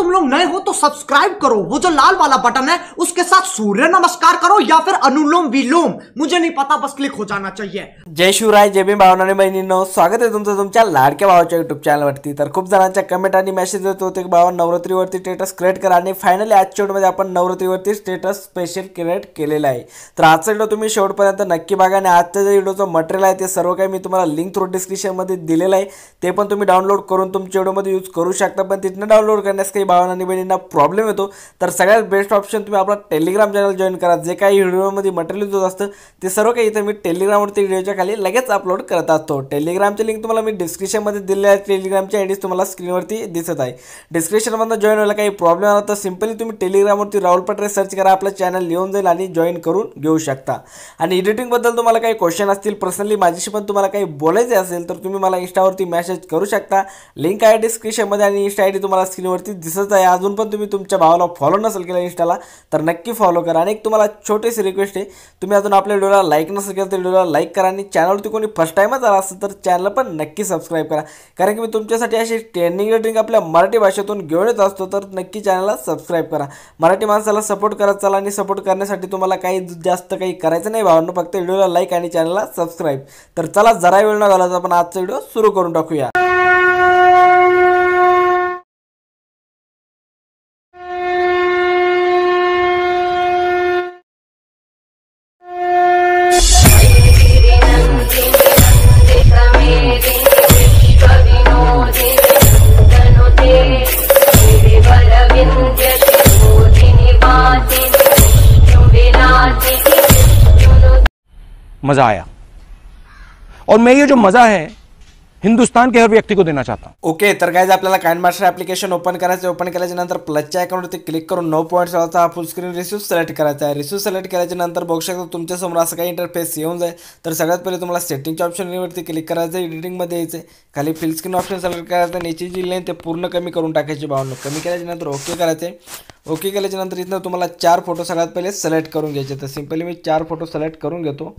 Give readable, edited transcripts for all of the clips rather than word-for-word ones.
तुम लोग नए हो तो सब्सक्राइब करो, वो जो लाल वाला बटन है उसके साथ सूर्य नमस्कार करो या फिर अनुलोम विलोम, मुझे नहीं पता, बस क्लिक हो जाना चाहिए। जय शिवराय, जय भीम भावना आणि बहिणींनो, स्वागत आहे तुमचं तुमच्या लाडक्या भावाच्या युट्यूब चॅनलवरती। तर खूप जणांच्या कमेंट आणि मेसेज येत होते की भावा नवरात्रीवरती स्टेटस क्रिएट करा, आणि फायनली आजच्या व्हिडिओमध्ये आपण नवरात्रीवरती स्टेटस स्पेशल क्रिएट केलेला आहे। तर आजचा व्हिडिओ तुम्ही शेवटपर्यंत नक्की बघा, आणि आजच्या जे व्हिडिओचं मटेरियल आहे ते सर्व काही मी तुम्हाला लिंक थ्रू डिस्क्रिप्शनमध्ये दिलेलं आहे, ते पण तुम्ही डाउनलोड करून तुमच्या व्हिडिओमध्ये यूज करू शकता। पण तिथनं डाउनलोड करण्यास काही भावना आणि बहिणींना प्रॉब्लेम येतो, तर सगळ्यात बेस्ट ऑप्शन तुम्ही आपला टेलिग्राम चॅनल जॉईन करा। जे काही व्हिडिओमध्ये मटेरियल होत असतं ते सर्व काही इथे मी टेलिग्रामवरती व्हिडिओच्या खाली लगेच अपलोड करत असतो। टेलिग्रामची लिंक तुम्हाला मी डिस्क्रिप्शनमध्ये दिलेली आहे, टेलिग्रामची आयडी तुम्हाला स्क्रीनवरती दिसत आहे। डिस्क्रिप्शनमध्ये जॉईन व्हायला काही प्रॉब्लेम आला तर सिंपली तुम्ही टेलिग्रामवरती राहुल पटरे सर्च करा, आपलं चॅनल येऊन जाईल आणि जॉईन करून घेऊ शकता। आणि एडिटिंगबद्दल तुम्हाला काही क्वेश्चन असतील, पर्सनली माझ्याशी पण तुम्हाला काही बोलायचे असेल तर तुम्ही मला इंस्टावरती मेसेज करू शकता। लिंक आहे डिस्क्रिप्शनमध्ये आणि इंस्टा आयडी तुम्हाला स्क्रीनवरती दिसत आहे। अजून पण तुम्ही तुमच्या भावाला फॉलो नसेल केला इंस्टाला तर नक्की फॉलो करा। आणि एक तुम्हाला छोटीशी रिक्वेस्ट आहे, तुम्ही अजून आपल्या व्हिडिओला लाईक नसेल केलं तर व्हिडिओला लाईक करा, आणि चॅनलवरती कोणी फर्स्ट टाइमच आला असेल तर चॅनल पण नक्की सबस्क्राईब करा, कारण की मी तुमच्यासाठी अशी ट्रेंडिंग रेटिंग आपल्या मराठी भाषेतून घेऊन येत असतो। तर नक्की चॅनलला सबस्क्राईब करा, मराठी माणसाला सपोर्ट करत चला। आणि सपोर्ट करण्यासाठी तुम्हाला काही जास्त काही करायचं नाही भावांनो, फक्त व्हिडिओला लाईक आणि चॅनलला सबस्क्राईब। तर चला जरा वेळ न घालवता आपण आजचा व्हिडिओ सुरू करून टाकूया। मजा आया, और मैं ये जो मजा है हिंदुस्तान के हर व्यक्ति को देना चाहता हूं। ओके, तर गाइस आपल्याला काइनमास्टर ॲप्लिकेशन ओपन करायचं। ओपन केल्याच्या नंतर प्लसच्या आयकॉनवरती क्लिक करून 9 पॉईंट्सचा हा फुल स्क्रीन रिसिव्ह सिलेक्ट करायचा आहे। रिसिव्ह सिलेक्ट केल्याच्या नंतर बघू शकता तुमच्यासमोर असं काही इंटरफेस येऊन जाईल। तर सगळ्यात पहिले तुम्हाला सेटिंगच्या ऑप्शनवरती क्लिक करायचं, एडिटिंगमध्ये यायचं, खाली फिल स्क्रीन ऑप्शन सिलेक्ट करायचं, आणि याची जी लेंथ ते पूर्ण कमी करून टाकायची भावना। कमी केल्याच्या नंतर ओके करायचे। ओके केल्याच्या नंतर इथनं तुम्हाला 4 फोटो सगळ्यात पहिले सिलेक्ट करून घ्यायचे। तर सिंपली मी 4 फोटो सिलेक्ट करून घेतो,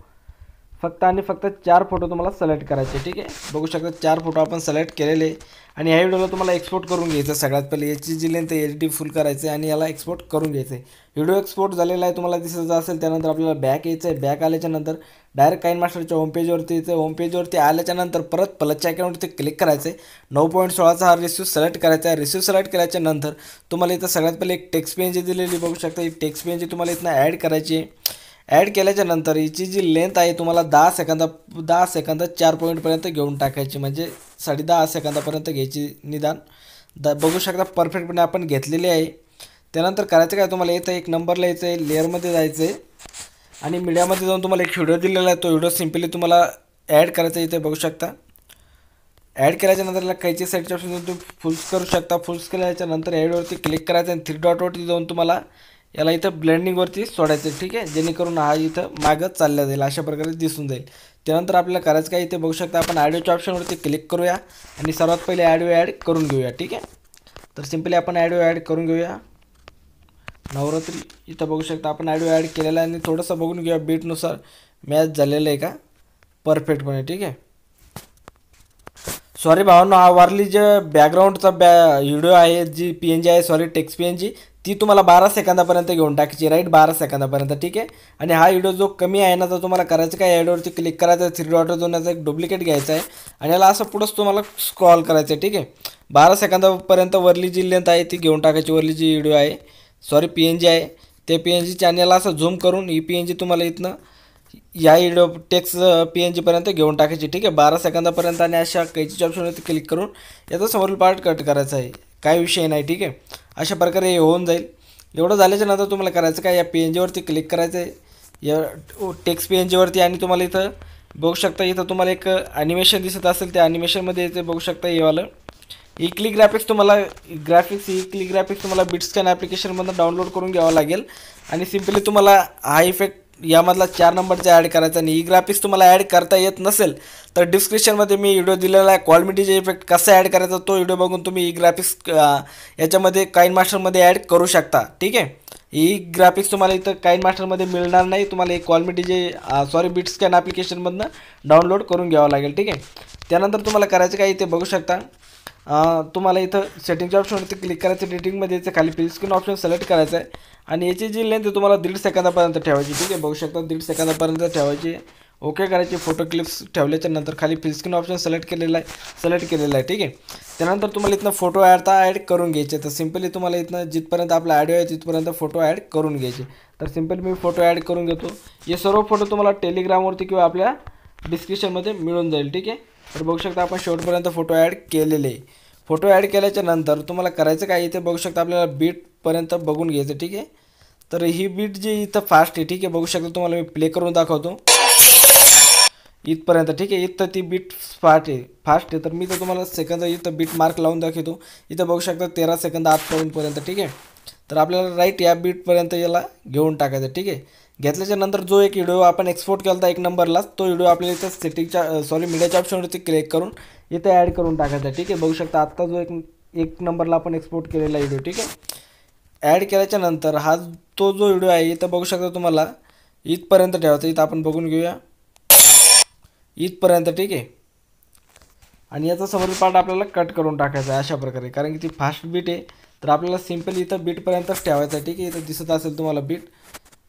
फक्त आणि फक्त 4 फोटो तुम्हाला सिलेक्ट करायचे। ठीक आहे, बघू शकता 4 फोटो आपण सिलेक्ट केलेले, आणि ह्या व्हिडिओला तुम्हाला एक्सपोर्ट करून घ्यायचं। सगळ्यात पहिले याची जी लेंथ आहे HD फुल करायचं आणि याला एक्सपोर्ट करून घ्यायचं आहे। व्हिडिओ एक्सपोर्ट झालेला आहे तुम्हाला दिसत असेल। त्यानंतर आपल्याला बॅक यायचं आहे। बॅक आल्याच्या नंतर डायरेक्ट काइनमास्टरच्या होम पेजवरती यायचं। होम पेजवरती आल्याच्या नंतर परत प्लसच्या आयकॉनवरती क्लिक करायचं आहे। 9.16चा हा रिसिव्ह सिलेक्ट करायचा आहे। रिसिव्ह सिलेक्ट केल्याच्या नंतर तुम्हाला इथं सगळ्यात पहिले एक टेक्स्ट पेज दिलेली बघू शकता, ही टेक्स्ट पेज तुम्हाला इथनं ॲड करायची आहे। ॲड केल्याच्या नंतर हिची जी लेंथ आहे तुम्हाला 10 सेकंद 4 पॉईंटपर्यंत घेऊन टाकायची, म्हणजे 10.5 सेकंदापर्यंत घ्यायची निदान। बघू शकता परफेक्टपणे आपण घेतलेली आहे। त्यानंतर करायचं काय, तुम्हाला इथं एक नंबरला यायचं आहे, लेअरमध्ये जायचं आहे, आणि मीडियामध्ये जाऊन तुम्हाला एक व्हिडिओ दिलेला आहे, तो व्हिडिओ सिम्पली तुम्हाला ॲड करायचा आहे। इथे बघू शकता ॲड केल्याच्या नंतर याला काहीची साईडच्या ऑप्शन तुम्ही फुल्स करू शकता। फुल्स केल्याच्या नंतर ॲडवरती क्लिक करायचं, आणि 3 डॉटवरती जाऊन तुम्हाला याला इथं ब्लेंडिंगवरती सोडायचं। ठीक आहे, जेणेकरून हा इथं मागं चालला जाईल, अशा प्रकारे दिसून जाईल। त्यानंतर आपल्याला करायचं काय, इथे बघू शकता आपण ॲडिओच्या ऑप्शनवरती क्लिक करूया, आणि सर्वात पहिले ॲडिओ ॲड करून घेऊया। ठीक आहे, तर सिम्पली आपण ॲडिओ ॲड करून घेऊया। नवरात्री इथं बघू शकता आपण ॲडिओ ॲड केलेला आहे, आणि थोडंसं बघून घेऊया बीटनुसार मॅच झालेलं आहे का परफेक्टपणे। ठीक आहे, सॉरी भावांनो, हा वारली जे बॅकग्राऊंडचा व्हिडिओ आहे, जी PNG आहे, सॉरी टेक्स्ट PNG, ती तुम्हाला 12 सेकंदापर्यंत घेऊन टाकायची, राईट, 12 सेकंदापर्यंत। ठीक आहे, आणि हा व्हिडिओ जो कमी आहे ना, तर तुम्हाला करायचं काय, ॲडवरती क्लिक करायचं, 3 डॉटवर जाऊन याचा एक डुप्लिकेट घ्यायचा आहे, आणि याला असं पुढंच तुम्हाला स्क्रॉल करायचं आहे। ठीक आहे, 12 सेकंदापर्यंत वरली जी लेंथ आहे ती घेऊन टाकायची। वरली जी व्हिडिओ आहे, सॉरी PNG आहे, ते PNG चॅनलला असं झूम करून ही PNG तुम्हाला इथनं या व्हिडिओ टेक्स्ट PNG पर्यंत घेऊन टाकायची। ठीक आहे, 12 सेकंदापर्यंत, आणि अशा कैचीच्या ऑप्शनवरती क्लिक करून याचा समोरील पार्ट कट करायचा आहे, काय विषय नाही। ठीक आहे, अशा प्रकारे हे होऊन जाईल। एवढं झाल्याच्या नंतर तुम्हाला करायचं काय, या PNGवरती क्लिक करायचं आहे, या टेक्स्ट PNGवरती, आणि तुम्हाला इथं बघू शकता इथं तुम्हाला एक ॲनिमेशन दिसत असेल, त्या ॲनिमेशनमध्ये याचं बघू शकता हे वालं इक्ली ग्राफिक्स तुम्हाला बिटस्कॅन ॲप्लिकेशनमधून डाउनलोड करून घ्यावं लागेल, आणि सिम्पली तुम्हाला हा इफेक्ट यामधला 4 नंबरचा ॲड करायचा। आणि ग्राफिक्स तुम्हाला ॲड करता येत नसेल तर डिस्क्रिप्शनमध्ये मी व्हिडिओ दिलेला आहे, क्वालिटीचे इफेक्ट कसा ॲड करायचा, तो व्हिडिओ बघून तुम्ही ग्राफिक्स याच्यामध्ये काइनमास्टरमध्ये ॲड करू शकता। ठीक आहे, ही ग्राफिक्स तुम्हाला इथं काइनमास्टरमध्ये मिळणार नाही, तुम्हाला एक क्वालिटीचे बिटस्कॅन ॲप्लिकेशनमधनं डाउनलोड करून घ्यावं लागेल। ठीक आहे, त्यानंतर तुम्हाला करायचं काय, इथे बघू शकता तुम्हाला इथं सेटिंगच्या ऑप्शनवरती क्लिक करायचं, एडिटिंगमध्ये याचं खाली फिल स्क्रीन ऑप्शन सिलेक्ट करायचं आहे आणि याची जी लेंथ तुम्हाला 1.5 सेकंदापर्यंत ठेवायची, ठीक आहे. बघू शकता 1.5 सेकंदापर्यंत ठेवायची. ओके करायची. फोटो क्लिप्स ठेवल्याच्या नंतर खाली फिल स्क्रीन ऑप्शन सिलेक्ट केलेला आहे, ठीक आहे. त्यानंतर तुम्हाला इथनं फोटो ॲड करून घ्यायचे. तर सिम्पली तुम्हाला इथनं जिथपर्यंत आपला ऑडिओ आहे तिथपर्यंत फोटो ॲड करून घ्यायचे. तर सिम्पली मी फोटो ॲड करून घेतो. हे सर्व फोटो तुम्हाला टेलिग्रामवरती किंवा आपल्या डिस्क्रिप्शनमध्ये मिळून जाईल, ठीक आहे. तर बघू शकता आपण शेवटपर्यंत फोटो ॲड केलेले. फोटो ॲड केल्याच्या नंतर तुम्हाला करायचं काय, इथे बघू शकता आपल्याला बीटपर्यंत बघून घ्यायचं, ठीक आहे. तर ही बीट जी इथं फास्ट आहे, ठीक आहे. बघू शकता तुम्हाला मी प्ले करून दाखवतो इथपर्यंत, ठीक आहे. इथं ती बीट फास्ट आहे. तर मी तर तुम्हाला सेकंद इथं बीट मार्क लावून दाखवतो. इथं बघू शकता 13 सेकंद आतपर्यंत, ठीक आहे. तर आपल्याला राईट या बीटपर्यंत याला घेऊन टाकायचं, ठीक आहे. घेतल्याच्या नंतर जो एक व्हिडिओ आपण एक्सपोर्ट केला होता 1 नंबरला, तो व्हिडिओ आपल्याला इथं मीडियाच्या ऑप्शनवरती क्लिक करून इथे ॲड करून टाकायचा, ठीक आहे. बघू शकता आत्ता जो एक नंबरला आपण एक्सपोर्ट केलेला व्हिडिओ, ठीक आहे. ॲड केल्याच्या नंतर हा तो जो व्हिडिओ आहे इथं बघू शकता तुम्हाला इथपर्यंत ठेवायचा. इथं आपण बघून घेऊया इथपर्यंत, ठीक आहे. आणि याचा समोरील पार्ट आपल्याला कट करून टाकायचा आहे अशा प्रकारे, कारण की ती फास्ट बीट आहे. तर आपल्याला सिम्पली इथं बीटपर्यंतच ठेवायचं आहे, ठीक आहे. इथं दिसत असेल तुम्हाला बीट,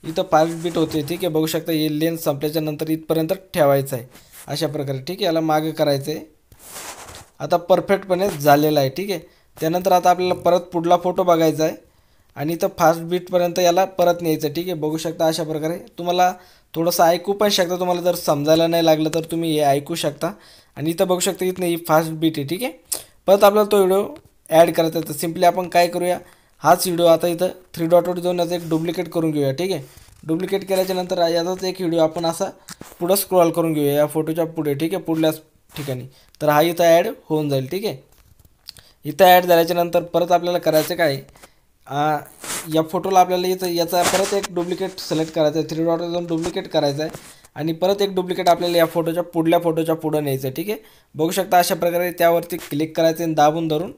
इथं 5 बीट होते, ठीक आहे. बघू शकता हे लेन्थ संपल्याच्या नंतर इथपर्यंत ठेवायचं आहे अशा प्रकारे, ठीक आहे. याला मागे करायचं आहे. आता परफेक्टपणे झालेलं आहे, ठीक आहे. त्यानंतर आता आपल्याला परत पुढला फोटो बघायचा आहे आणि इथं फास्ट बीटपर्यंत याला परत न्यायचं, ठीक आहे. बघू शकता अशा प्रकारे. तुम्हाला थोडंसं ऐकू पण शकता, तुम्हाला जर समजायला नाही लागलं तर तुम्ही हे ऐकू शकता. आणि इथं बघू शकता इथं ही फास्ट बीट आहे, ठीक आहे. परत आपल्याला तो व्हिडिओ ॲड करायचा आहे. तर सिम्पली आपण काय करूया, हाच व्हिडिओ आता इथं 3 डॉटवर जाऊन याचा एक डुप्लिकेट करून घेऊया, ठीक आहे. डुप्लिकेट केल्याच्या नंतर याचाच एक व्हिडिओ आपण असा पुढं स्क्रॉल करून घेऊया या फोटोच्या पुढे, ठीक आहे, पुढल्या ठिकाणी. तर हा इथं ॲड होऊन जाईल, ठीक आहे. इथं ॲड झाल्याच्या नंतर परत आपल्याला करायचं काय, या फोटोला आपल्याला इथं याचा परत एक डुप्लिकेट सिलेक्ट करायचा आहे. 3 डॉटवर जाऊन डुप्लिकेट करायचं आहे आणि परत एक डुप्लिकेट आपल्याला या फोटोच्या पुढच्या पुढं न्यायचं आहे, ठीक आहे. बघू शकता अशा प्रकारे त्यावरती क्लिक करायचं आणि दाबून धरून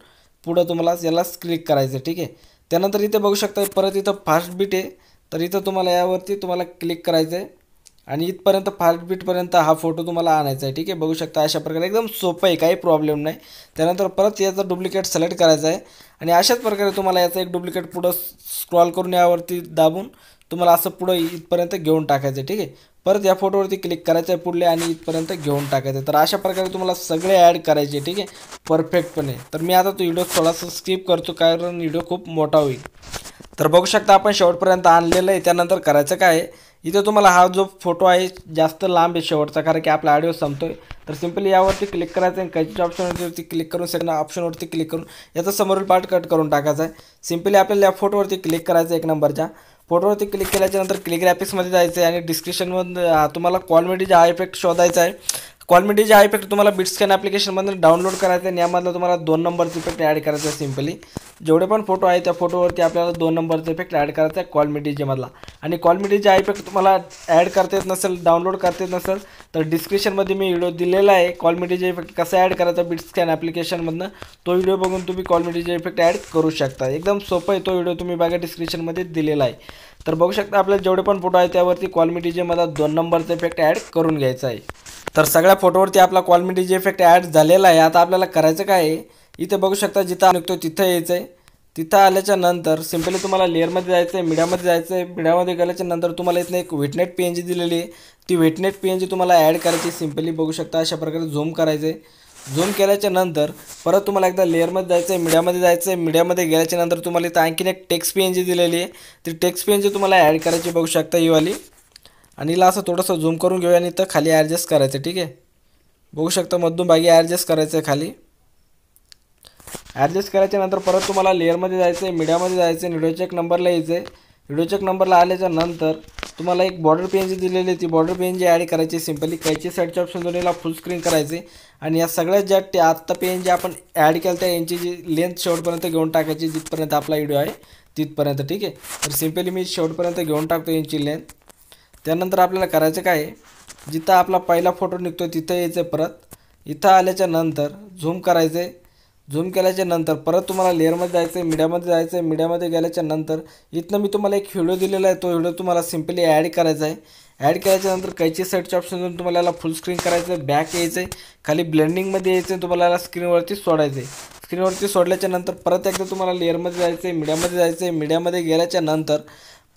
पुढं तुम्हाला याला क्लिक करायचं, ठीक आहे. त्यानंतर इथे बघू शकता परत इथं फास्ट बीट आहे. तर इथं तुम्हाला यावरती तुम्हाला क्लिक करायचं आहे आणि इथपर्यंत फास्ट बीटपर्यंत हा फोटो तुम्हाला आणायचा आहे, ठीक आहे. बघू शकता अशा प्रकारे एकदम सोपं आहे, काही प्रॉब्लेम नाही. त्यानंतर परत याचा डुप्लिकेट सिलेक्ट करायचा आहे आणि अशाच प्रकारे तुम्हाला याचा एक डुप्लिकेट पुढं स्क्रॉल करून यावरती दाबून तुम्हाला असं पुढं इथपर्यंत घेऊन टाकायचं आहे, ठीक आहे. परत या फोटोवरती क्लिक करायचं आहे पुढले आणि इथपर्यंत घेऊन टाकायचं. तर अशा प्रकारे तुम्हाला सगळे ॲड करायचे, ठीक आहे, परफेक्टपणे. तर मी आता तो व्हिडिओ थोडासा स्किप करतो कारण व्हिडिओ खूप मोठा होईल. तर बघू शकता आपण शेवटपर्यंत आणलेलं आहे. त्यानंतर करायचं काय आहे, इथे तुम्हाला हा जो फोटो आहे जास्त लांब आहे शेवटचा, कारण की आपला ऑडिओ संपतोय. तर सिम्पली यावरती क्लिक करायचं आणि काहीच्या ऑप्शनवरती क्लिक करून सेकंड ऑप्शनवरती क्लिक करून याचा समोरील पार्ट कट करून टाकायचा आहे. सिम्पली आपल्याला या फोटोवरती क्लिक करायचं 1 नंबरच्या फोटोवरती क्लिक केल्याच्या नंतर क्लिक ग्राफिक्समध्ये जायचं आहे आणि डिस्क्रिप्शनमध्ये तुम्हाला कॉलमेडीचा हा इफेक्ट शोधायचा आहे. कॉलमेडीचा हा इफेक्ट तुम्हाला बिटस्कॅन ॲप्लिकेशनमधून डाउनलोड करायचा आहे आणि यामधला तुम्हाला 2 नंबरचा इफेक्ट ॲड करायचा आहे. सिम्पली जेवढे पण फोटो आहे त्या फोटोवरती आपल्याला 2 नंबरचा इफेक्ट ॲड करायचा आहे कॉलमेडीच्यामधला. आणि कॉलमेडीचा इफेक्ट तुम्हाला ॲड करता येत नसेल, डाउनलोड करता येत नसेल तर डिस्क्रिप्शनमध्ये मी व्हिडिओ दिलेला आहे कॉलमेडीचा इफेक्ट कसा ॲड करायचा बिटस्कॅन ॲप्लिकेशनमधनं. तो व्हिडिओ बघून तुम्ही कॉलमेडीचा इफेक्ट ॲड करू शकता. एकदम सोपं आहे, तो व्हिडिओ तुम्ही बघा डिस्क्रिप्शनमध्ये दिलेला आहे. तर बघू शकता आपल्याला जेवढे पण फोटो आहे त्यावरती कॉलमेडीच्यामध्ये 2 नंबरचा इफेक्ट ॲड करून घ्यायचा आहे. तर सगळ्या फोटोवरती आपला कॉलमेडीचा इफेक्ट ॲड झालेला आहे. आता आपल्याला करायचं काय आहे, इथे बघू शकता जिथं निघतो तिथं यायचं आहे. तिथं आल्याच्या नंतर सिम्पली तुम्हाला लेअरमध्ये जायचं आहे, मीडियामध्ये जायचं आहे. मीडियामध्ये गेल्याच्या नंतर तुम्हाला इथं एक वेटनेट PNG दिलेली आहे. ती वेटनेट PNG तुम्हाला ॲड करायची. सिम्पली बघू शकता अशा प्रकारे झूम करायचं आहे. झूम केल्याच्या नंतर परत तुम्हाला एकदा लेअरमध्ये जायचं आहे, मीडियामध्ये जायचं आहे. मीडियामध्ये गेल्याच्या नंतर तुम्हाला इथं आणखीन एक टेक्स्ट PNG दिलेली आहे. ती टेक्स्ट PNG तुम्हाला ॲड करायची. बघू शकता ही वाली. आणि हिला असं थोडंसं झूम करून घेऊया आणि इथं खाली ॲडजस्ट करायचं, ठीक आहे. बघू शकता मध्यभागी ॲडजस्ट करायचं आहे खाली. ॲडजस्ट करायच्या नंतर परत तुम्हाला लेअरमध्ये जायचं आहे, मीडियामध्ये जायचं आहे, व्हिडिओच्या 1 नंबरला यायचं आहे. व्हिडिओच्या 1 नंबरला आल्याच्या नंतर तुम्हाला एक बॉर्डर PNG दिलेली आहे. ती बॉर्डर PNG ॲड करायची. सिम्पली कायची साईडच्या ऑप्शन दोन्हीला फुल स्क्रीन करायचे आणि या सगळ्यात ज्या आत्ता PNG आपण ॲड केलं त्या यांची जी लेंथ शेवटपर्यंत घेऊन टाकायची जिथपर्यंत आपला व्हिडिओ आहे तिथपर्यंत, ठीक आहे. तर सिम्पली मी शेवटपर्यंत घेऊन टाकतो यांची लेंथ. त्यानंतर आपल्याला करायचं काय आहे, जिथं आपला पहिला फोटो निघतो तिथं यायचं. परत इथं आल्याच्या नंतर झूम करायचं आहे. झूम केल्याच्या नंतर परत तुम्हाला लेअरमध्ये जायचं आहे, मीडियामध्ये जायचं आहे. मीडियामध्ये गेल्याच्या नंतर इथनं मी तुम्हाला एक व्हिडिओ दिलेला आहे, तो व्हिडिओ तुम्हाला सिम्पली ॲड करायचा आहे. ॲड केल्याच्या नंतर कैची सेटच्या ऑप्शनमधून तुम्हाला याला फुल स्क्रीन करायचं आहे, बॅक यायचं आहे, खाली ब्लेंडिंगमध्ये यायचं आहे, तुम्हाला याला स्क्रीनवरती सोडायचं आहे. स्क्रीनवरती सोडल्याच्या नंतर परत एकदा तुम्हाला लेअरमध्ये जायचं आहे, मीडियामध्ये जायचं आहे. मीडियामध्ये गेल्याच्या नंतर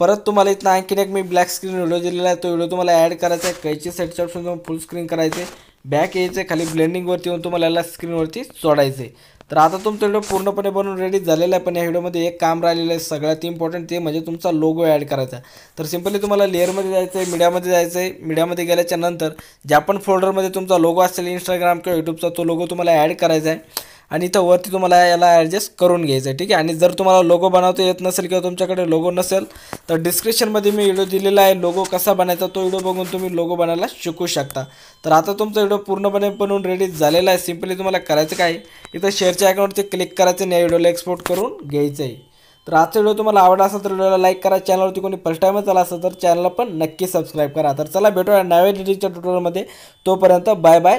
परत तुम्हाला इथं आणखीन एक मी ब्लॅक स्क्रीन व्हिडिओ दिलेला आहे, तो व्हिडिओ तुम्हाला ॲड करायचा आहे. कैची सेटच्या ऑप्शनमधून फुल स्क्रीन करायचं आहे, बॅक यायचं आहे, खाली ब्लेंडिंगवरती येऊन तुम्हाला याला स्क्रीनवरती सोडायचं आहे. तर आता तुमचा व्हिडिओ पूर्णपणे बनवून रेडी झालेला आहे. पण या व्हिडिओमध्ये एक काम राहिलेलं आहे सगळ्यात इम्पॉर्टंट, ते म्हणजे तुमचा लोगो ॲड करायचा. तर सिम्पली तुम्हाला लेअरमध्ये जायचं आहे, मीडियामध्ये जायचं आहे. मीडियामध्ये गेल्याच्या नंतर ज्या पण फोल्डरमध्ये तुमचा लोगो असेल इंस्टाग्राम किंवा यूट्यूबचा, तो लोगो तुम्हाला ॲड करायचा आहे आणि इथं वरती तुम्हाला याला ॲडजस्ट करून घ्यायचं आहे. ठीक आहे. आणि जर तुम्हाला लोगो बनवता येत नसेल किंवा तुमच्याकडे लोगो नसेल तर डिस्क्रिप्शनमध्ये मी व्हिडिओ दिलेला आहे लोगो कसा बनायचा, तो व्हिडिओ बघून तुम्ही लोगो बनायला शिकू शकता. तर आता तुमचा व्हिडिओ पूर्णपणे बनवून रेडी झालेला आहे. सिम्पली तुम्हाला करायचं काय, इथं शेअरच्या आयकॉनवरती क्लिक करायचं आणि या व्हिडिओला एक्सपोर्ट करून घ्यायचं आहे. तर आजचा व्हिडिओ तुम्हाला आवडला असेल तर व्हिडिओला लाईक करा. चॅनलवरती कोणी फर्स्ट टाईमच आला असेल तर चॅनलला पण नक्की सबस्क्राईब करा. तर चला भेटूया नव्या एडिटिंगच्या ट्युटोरियलमध्ये. तोपर्यंत बाय बाय.